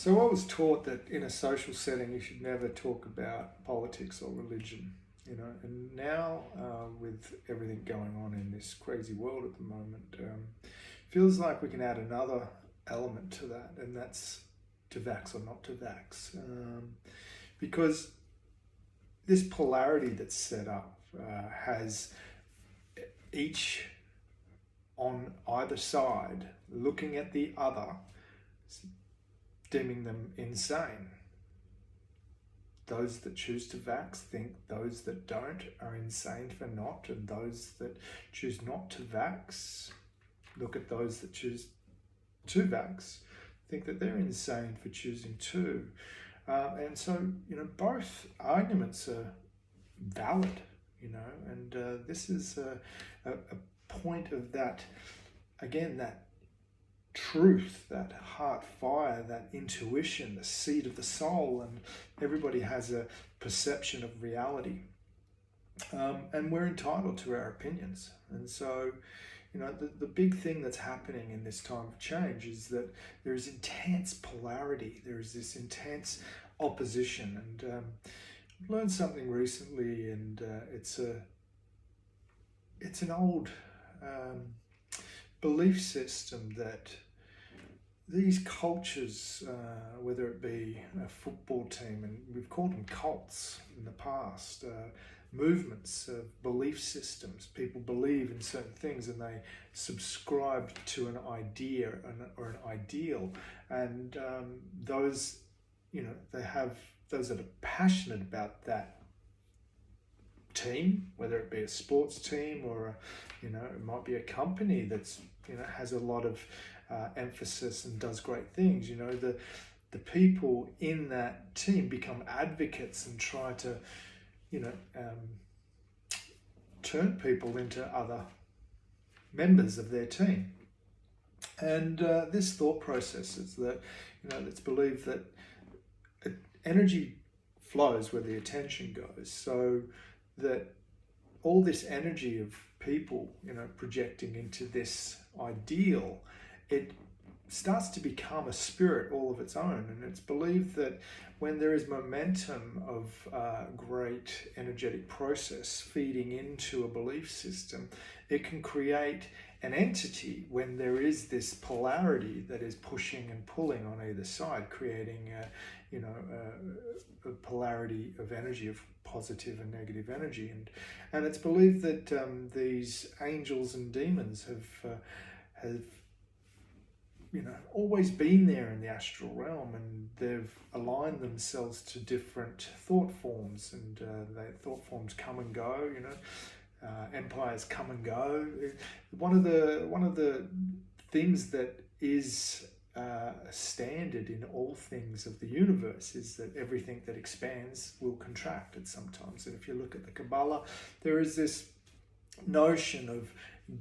So I was taught that in a social setting you should never talk about politics or religion, and now with everything going on in this crazy world at the moment, feels like we can add another element to that, and that's to vax or not to vax. Because this polarity that's set up has each on either side looking at the other, deeming them insane. Those that choose to vax think those that don't are insane for not, and those that choose not to vax look at those that choose to vax, think that they're insane for choosing to. And so, both arguments are valid, and this is a point of that, again, that truth, that heart fire, that intuition, the seed of the soul, and everybody has a perception of reality. And we're entitled to our opinions. And so, the big thing that's happening in this time of change is that there is intense polarity. There is this intense opposition. And I've learned something recently, and it's an old belief system that these cultures, whether it be a football team, and we've called them cults in the past, movements of belief systems. People believe in certain things and they subscribe to an idea or an ideal, and those, they have those that are passionate about that team, whether it be a sports team or it might be a company that's has a lot of emphasis and does great things. The people in that team become advocates and try to turn people into other members of their team. And this thought process is that it's believed that energy flows where the attention goes, so that all this energy of people projecting into this ideal, it starts to become a spirit all of its own. And it's believed that when there is momentum of great energetic process feeding into a belief system, it can create an entity when there is this polarity that is pushing and pulling on either side, creating a polarity of energy, of positive and negative energy. And it's believed that these angels and demons have always been there in the astral realm, and they've aligned themselves to different thought forms, and thought forms come and go. Empires come and go. One of the things that is standard in all things of the universe is that everything that expands will contract at some times. And if you look at the Kabbalah, there is this notion of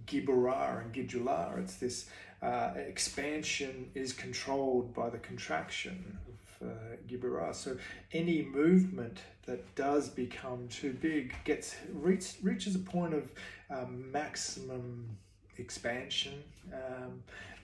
Gibberah and Gidulah. It's this expansion is controlled by the contraction of Gibberah. So any movement that does become too big reaches a point of maximum expansion,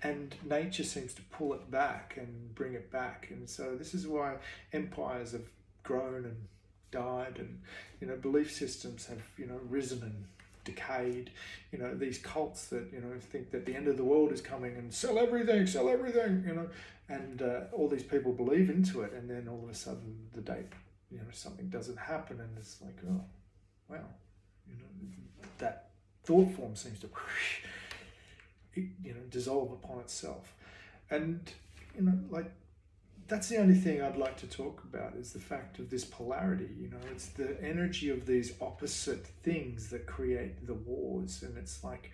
and nature seems to pull it back and bring it back. And so this is why empires have grown and died, and belief systems have risen and decayed. These cults that think that the end of the world is coming and sell everything, and all these people believe into it, and then all of a sudden the day something doesn't happen, and it's like, oh wow, that thought form seems to dissolve upon itself. And that's the only thing I'd like to talk about, is the fact of this polarity. It's the energy of these opposite things that create the wars. And it's like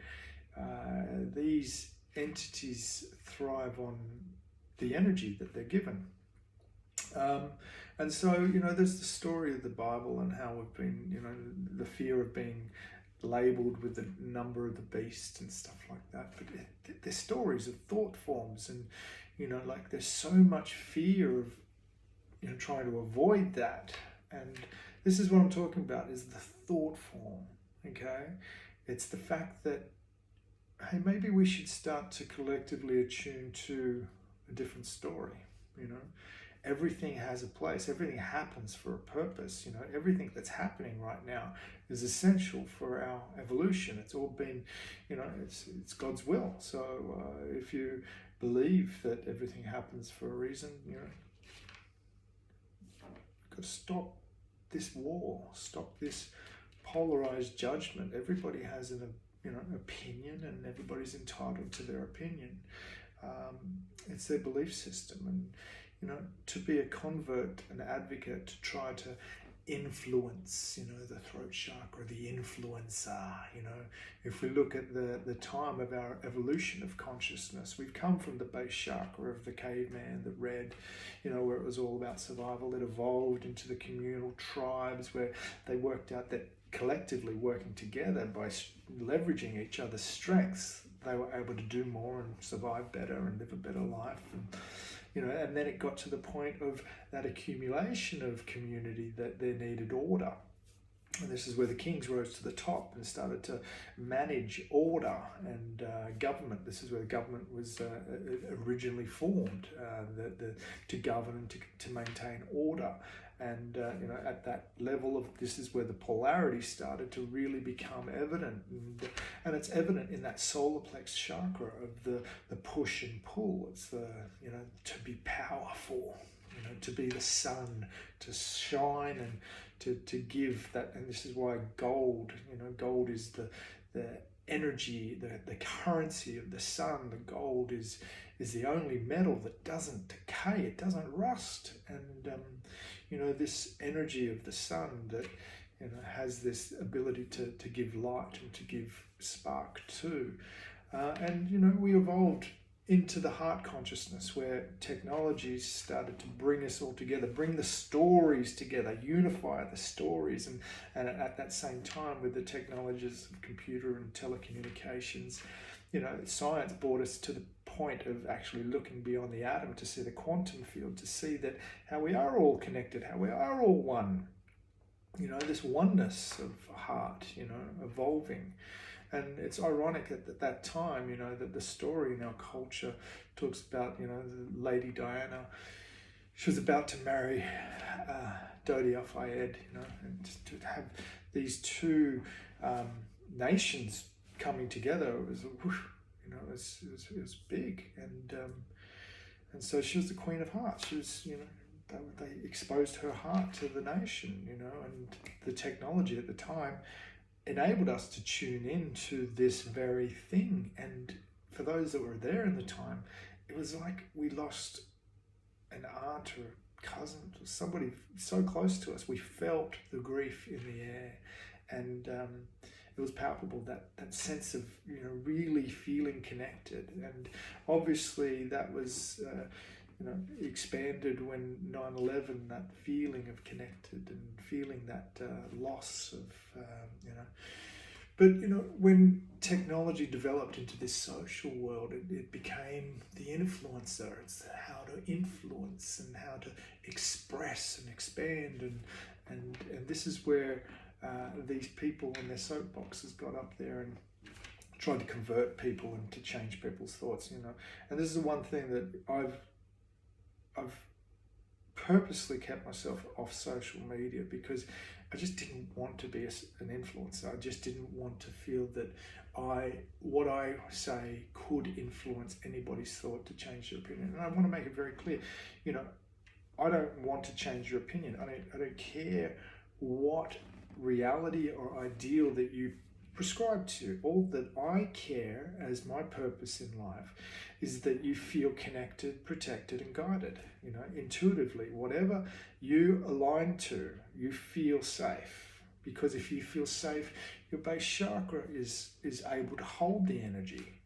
these entities thrive on the energy that they're given. And so, there's the story of the Bible and how we've been, the fear of being labeled with the number of the beast and stuff like that. But they're stories of thought forms, and there's so much fear of trying to avoid that. And this is what I'm talking about, is the thought form. Okay, it's the fact that, hey, maybe we should start to collectively attune to a different story. you know. Everything has a place. Everything happens for a purpose. You know, everything that's happening right now is essential for our evolution. It's all been, you know, it's God's will. So if you believe that everything happens for a reason, you know, you've got to stop this war, stop this polarized judgment. Everybody has an, you know, opinion, and everybody's entitled to their opinion. It's their belief system, and you know, to be a convert, an advocate, to try to influence, you know, the throat chakra, the influencer, you know. If we look at the time of our evolution of consciousness, we've come from the base chakra of the caveman, the red, you know, where it was all about survival. It evolved into the communal tribes where they worked out that collectively working together by leveraging each other's strengths, they were able to do more and survive better and live a better life. And you know, and then it got to the point of that accumulation of community that there needed order. And this is where the kings rose to the top and started to manage order and government. This is where the government was originally formed, to govern and to maintain order. And you know, at that level of, this is where the polarities started to really become evident, and it's evident in that solar plex chakra of the push and pull. It's the, you know, to be powerful, you know, to be the sun, to shine, and to give that. And this is why gold, you know, gold is the energy, the currency of the sun. The gold is the only metal that doesn't decay, it doesn't rust. And you know, this energy of the sun that, you know, has this ability to give light and to give spark too. And you know, we evolved into the heart consciousness, where technologies started to bring us all together, bring the stories together, unify the stories. And at that same time, with the technologies of computer and telecommunications, you know, science brought us to the point of actually looking beyond the atom to see the quantum field, to see that how we are all connected, how we are all one. You know, this oneness of heart, you know, evolving. And it's ironic that at that time, you know, that the story in our culture talks about, you know, Lady Diana. She was about to marry Dodi Al-Fayed, you know, and to have these two nations coming together, it was, you know, it was big. And so she was the Queen of Hearts. She was, you know, they exposed her heart to the nation, you know, and the technology at the time enabled us to tune into this very thing. And for those that were there in the time, it was like we lost an aunt or a cousin or somebody so close to us. We felt the grief in the air, and it was palpable, that sense of, you know, really feeling connected. And obviously that was you know, expanded when 9/11, that feeling of connected and feeling that loss of, you know. But, you know, when technology developed into this social world, it became the influencer. It's how to influence and how to express and expand. And this is where these people in their soapboxes got up there and tried to convert people and to change people's thoughts, you know. And this is the one thing that I've purposely kept myself off social media, because I just didn't want to be an influencer. I just didn't want to feel that what I say could influence anybody's thought to change their opinion. And I want to make it very clear, you know, I don't want to change your opinion. I don't care what reality or ideal that you prescribe to. All that I care as my purpose in life is that you feel connected, protected, and guided. You know, intuitively, whatever you align to, you feel safe. Because if you feel safe, your base chakra is able to hold the energy.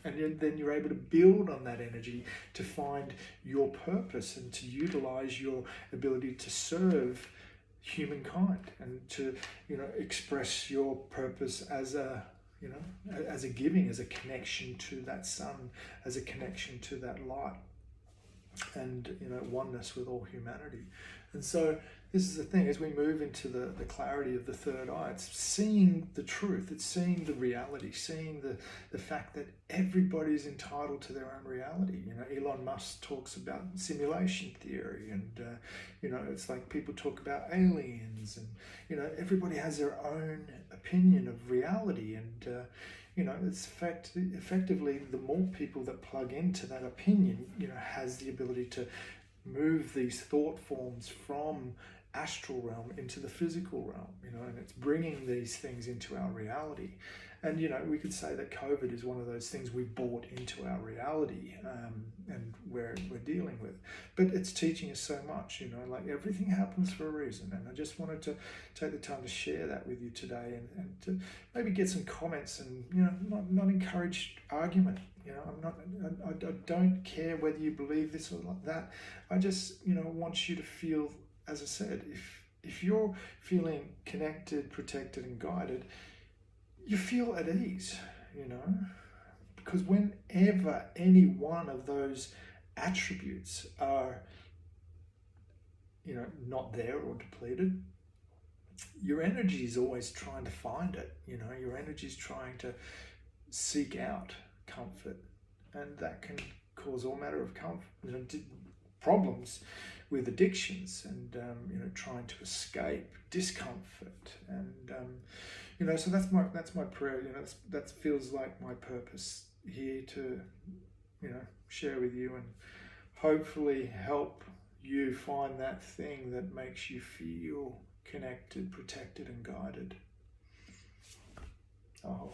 And then you're able to build on that energy to find your purpose and to utilize your ability to serve humankind and to, you know, express your purpose as a, you know, as a giving, as a connection to that sun, as a connection to that light. and oneness with all humanity. And so this is the thing, as we move into the clarity of the third eye, it's seeing the truth, it's seeing the reality, seeing the fact that everybody's entitled to their own reality. Elon Musk talks about simulation theory, and it's like people talk about aliens, and everybody has their own opinion of reality, and it's effectively the more people that plug into that opinion, has the ability to move these thought forms from astral realm into the physical realm, and it's bringing these things into our reality. And we could say that COVID is one of those things we brought into our reality, and we're dealing with. But it's teaching us so much, like everything happens for a reason. And I just wanted to take the time to share that with you today, and to maybe get some comments, and not encourage argument. I don't care whether you believe this or like that. I just want you to feel, as I said, if you're feeling connected, protected, and guided, you feel at ease, because whenever any one of those attributes are, not there or depleted, your energy is always trying to find it. Your energy is trying to seek out comfort, and that can cause all manner of problems with addictions, and trying to escape discomfort, and so that's my prayer. That feels like my purpose here, to share with you, and hopefully help you find that thing that makes you feel connected, protected, and guided. Oh.